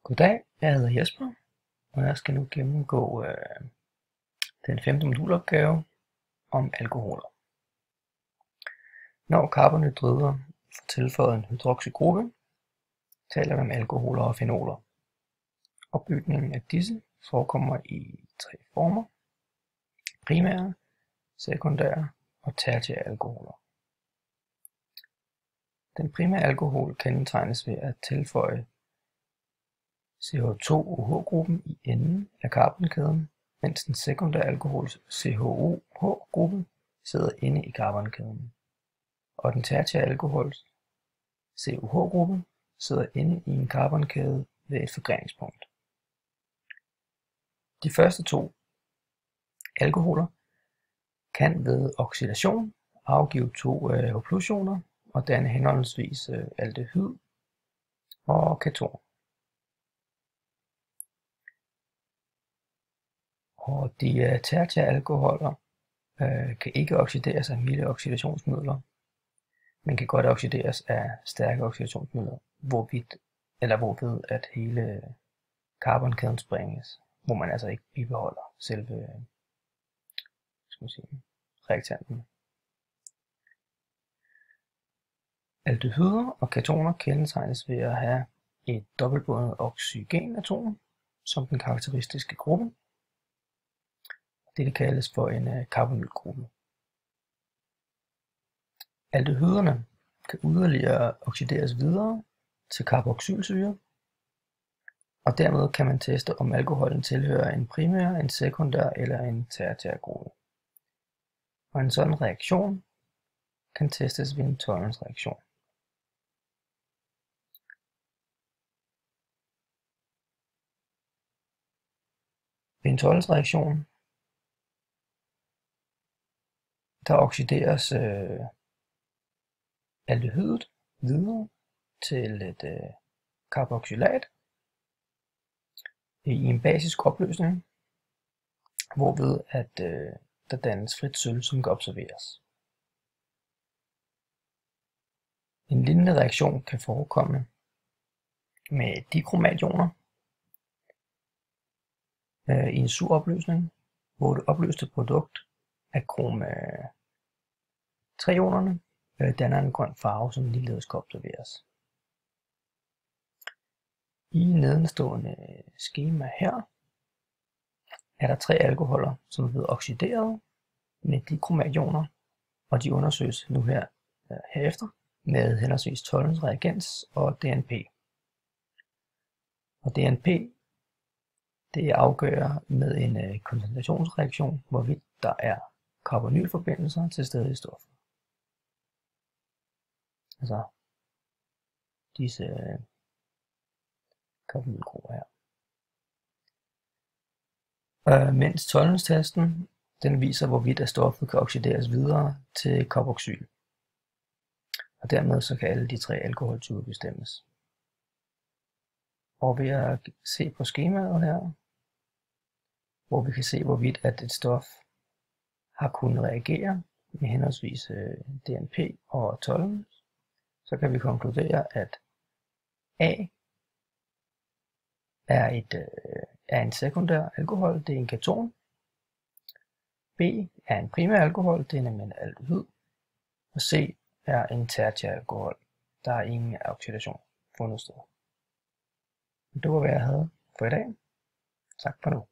Goddag, jeg hedder Jesper, og jeg skal nu gennemgå den 5. modulopgave om alkoholer. Når carbonhydrider får tilføjet en hydroxygruppe, taler vi om alkoholer og fenoler. Opbygningen af disse forekommer i tre former: primære, sekundære og tertiære alkoholer. Den primære alkohol kendetegnes ved at tilføje CH2OH-gruppen i enden af carbonkæden, mens den sekundære alkohols CHOH-gruppe sidder inde i carbonkæden, og den tertiære alkohols COH-gruppe sidder inde i en carbonkæde ved et forgreningspunkt. De første to alkoholer kan ved oxidation afgive to H+-ioner og danne henholdsvis aldehyd og keton. Og de tertiære alkoholer kan ikke oxideres af milde oxidationsmidler, men kan godt oxideres af stærke oxidationsmidler, hvorved at hele carbonkæden sprænges, hvor man altså ikke bibeholder selve reaktanten. Aldehyder og ketoner kendetegnes ved at have et dobbeltbundet oxygenatom som den karakteristiske gruppe. Dette kaldes for en carbonylgruppe. Aldehyderne kan yderligere oxideres videre til carboxylsyre, og dermed kan man teste, om alkoholen tilhører en primær, en sekundær eller en tertiær gruppe. Og en sådan reaktion kan testes ved en Tollens-reaktion. Ved en Tollens-reaktion der oxideres aldehydet videre til et carboxylat i en basisk opløsning, hvorved at der dannes frit sølv, som kan observeres. En lignende reaktion kan forekomme med dikromationer i en sur opløsning, hvor det opløste produkt af krom 3-ionerne danner en grøn farve, som ligeledes kan observeres. I nedenstående skema her er der tre alkoholer, som er blevet oxideret med dikromationer, og de undersøges nu herefter med henholdsvis Tollens reagens og DNP. Og DNP det afgør med en koncentrationsreaktion, hvorvidt der er carbonylforbindelser til stede i stoffet. Altså disse carbonylgrupper her. Mens Tollens-testen den viser, hvorvidt at stoffet kan oxideres videre til carboxyl. Og dermed så kan alle de tre alkoholtyper bestemmes. Og ved at se på skemaet her, hvor vi kan se, hvorvidt at et stof har kunnet reagere med henholdsvis DNP og Tollens, så kan vi konkludere, at A er en sekundær alkohol, det er en keton. B er en primær alkohol, det er nemlig en aldehyd. Og C er en tertiær alkohol, der er ingen oxidation fundet sted. Det var hvad jeg havde for i dag. Tak for nu.